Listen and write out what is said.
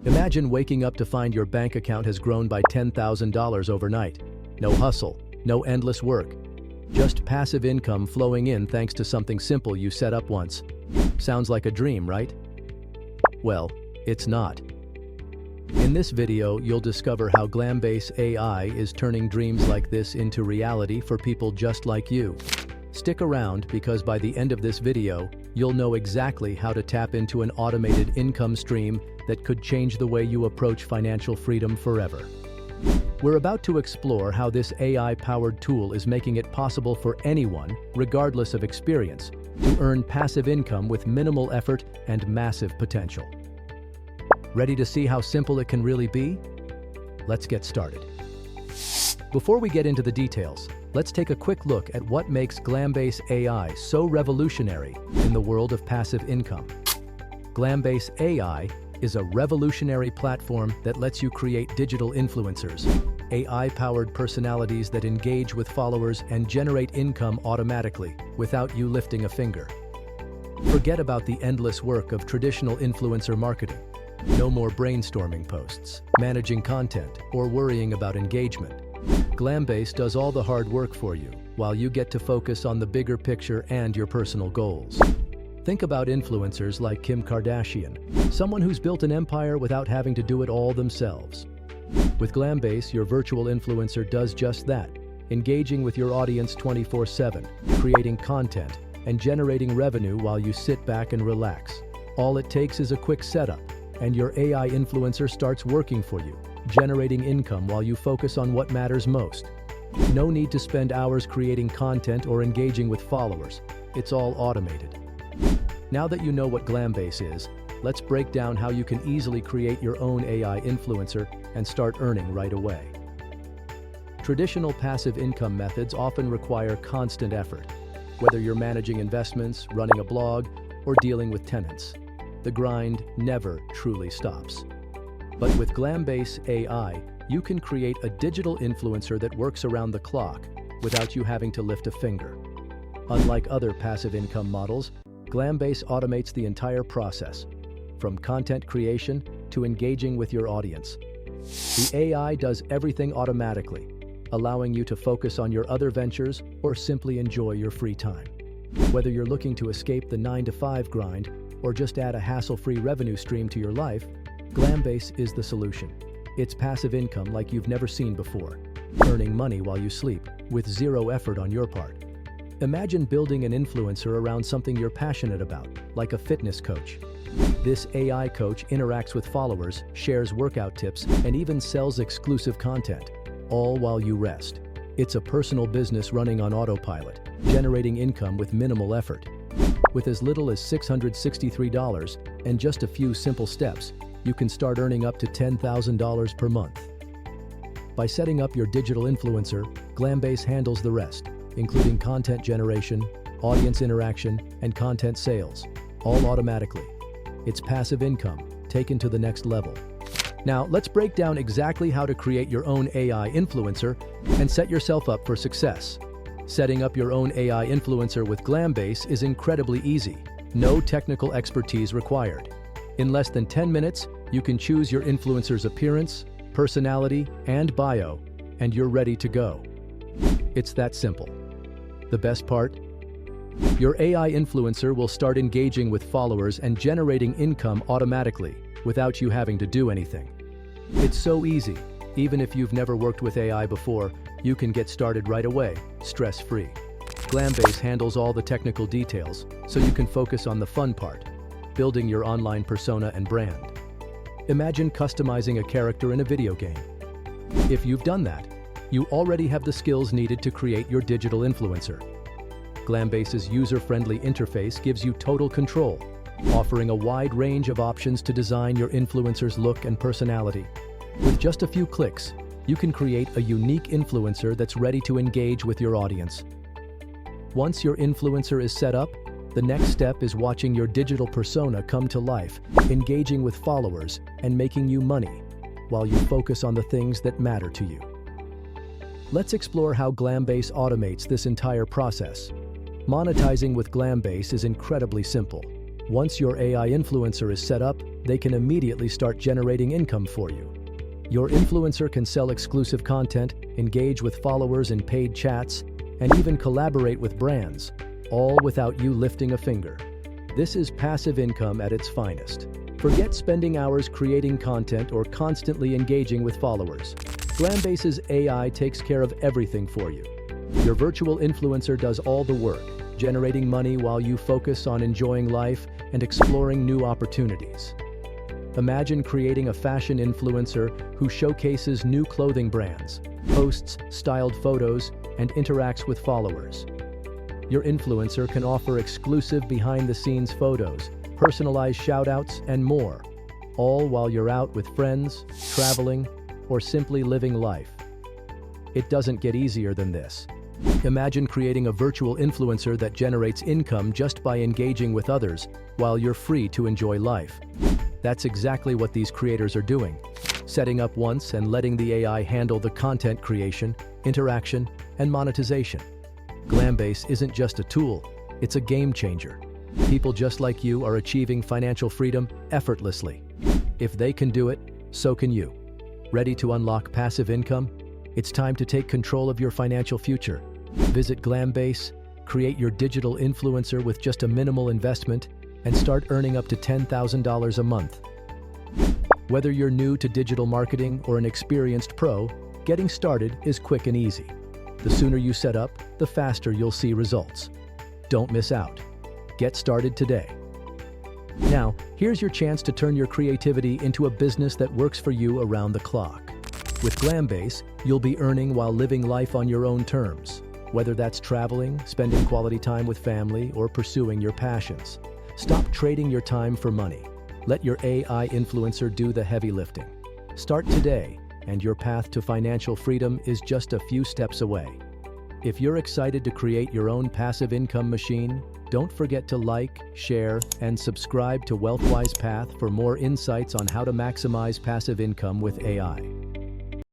Imagine waking up to find your bank account has grown by $10,000 overnight. No hustle, no endless work. Just passive income flowing in thanks to something simple you set up once. Sounds like a dream, right? Well, it's not. In this video, you'll discover how Glambase AI is turning dreams like this into reality for people just like you. Stick around because by the end of this video, you'll know exactly how to tap into an automated income stream that could change the way you approach financial freedom forever. We're about to explore how this AI-powered tool is making it possible for anyone, regardless of experience, to earn passive income with minimal effort and massive potential. Ready to see how simple it can really be? Let's get started. Before we get into the details, let's take a quick look at what makes Glambase AI so revolutionary in the world of passive income. Glambase AI is a revolutionary platform that lets you create digital influencers, AI-powered personalities that engage with followers and generate income automatically without you lifting a finger. Forget about the endless work of traditional influencer marketing. No more brainstorming posts, managing content, or worrying about engagement. Glambase does all the hard work for you, while you get to focus on the bigger picture and your personal goals. Think about influencers like Kim Kardashian, someone who's built an empire without having to do it all themselves. With Glambase, your virtual influencer does just that, engaging with your audience 24/7, creating content, and generating revenue while you sit back and relax. All it takes is a quick setup, and your AI influencer starts working for you, generating income while you focus on what matters most. No need to spend hours creating content or engaging with followers. It's all automated. Now that you know what Glambase is, let's break down how you can easily create your own AI influencer and start earning right away. Traditional passive income methods often require constant effort, whether you're managing investments, running a blog, or dealing with tenants. The grind never truly stops. But with Glambase AI, you can create a digital influencer that works around the clock without you having to lift a finger. Unlike other passive income models, Glambase automates the entire process, from content creation to engaging with your audience. The AI does everything automatically, allowing you to focus on your other ventures or simply enjoy your free time. Whether you're looking to escape the 9-to-5 grind or just add a hassle-free revenue stream to your life, Glambase is the solution. It's passive income like you've never seen before, earning money while you sleep, with zero effort on your part. Imagine building an influencer around something you're passionate about, like a fitness coach. This AI coach interacts with followers, shares workout tips, and even sells exclusive content, all while you rest. It's a personal business running on autopilot, generating income with minimal effort. With as little as $663 and just a few simple steps, you can start earning up to $10,000 per month. By setting up your digital influencer, Glambase handles the rest, including content generation, audience interaction, and content sales, all automatically. It's passive income, taken to the next level. Now, let's break down exactly how to create your own AI influencer and set yourself up for success. Setting up your own AI influencer with Glambase is incredibly easy. No technical expertise required. In less than 10 minutes, you can choose your influencer's appearance, personality, and bio, and you're ready to go. It's that simple. The best part? Your AI influencer will start engaging with followers and generating income automatically, without you having to do anything. It's so easy. Even if you've never worked with AI before, you can get started right away, stress-free. Glambase handles all the technical details, so you can focus on the fun part, building your online persona and brand. Imagine customizing a character in a video game. If you've done that, you already have the skills needed to create your digital influencer. Glambase's user-friendly interface gives you total control, offering a wide range of options to design your influencer's look and personality. With just a few clicks, you can create a unique influencer that's ready to engage with your audience. Once your influencer is set up, the next step is watching your digital persona come to life, engaging with followers, and making you money, while you focus on the things that matter to you. Let's explore how Glambase automates this entire process. Monetizing with Glambase is incredibly simple. Once your AI influencer is set up, they can immediately start generating income for you. Your influencer can sell exclusive content, engage with followers in paid chats, and even collaborate with brands, all without you lifting a finger. This is passive income at its finest. Forget spending hours creating content or constantly engaging with followers. Glambase's AI takes care of everything for you. Your virtual influencer does all the work, generating money while you focus on enjoying life and exploring new opportunities. Imagine creating a fashion influencer who showcases new clothing brands, posts styled photos, and interacts with followers. Your influencer can offer exclusive behind-the-scenes photos, personalized shout-outs, and more, all while you're out with friends, traveling, or simply living life. It doesn't get easier than this. Imagine creating a virtual influencer that generates income just by engaging with others while you're free to enjoy life. That's exactly what these creators are doing, setting up once and letting the AI handle the content creation, interaction, and monetization. Glambase isn't just a tool, it's a game changer. People just like you are achieving financial freedom effortlessly. If they can do it, so can you. Ready to unlock passive income? It's time to take control of your financial future. Visit Glambase, create your digital influencer with just a minimal investment, and start earning up to $10,000 a month. Whether you're new to digital marketing or an experienced pro, getting started is quick and easy. The sooner you set up, the faster you'll see results. Don't miss out. Get started today. Now, here's your chance to turn your creativity into a business that works for you around the clock. With Glambase, you'll be earning while living life on your own terms, whether that's traveling, spending quality time with family, or pursuing your passions. Stop trading your time for money. Let your AI influencer do the heavy lifting. Start today, and your path to financial freedom is just a few steps away. If you're excited to create your own passive income machine, don't forget to like, share, and subscribe to WealthWise Path for more insights on how to maximize passive income with AI.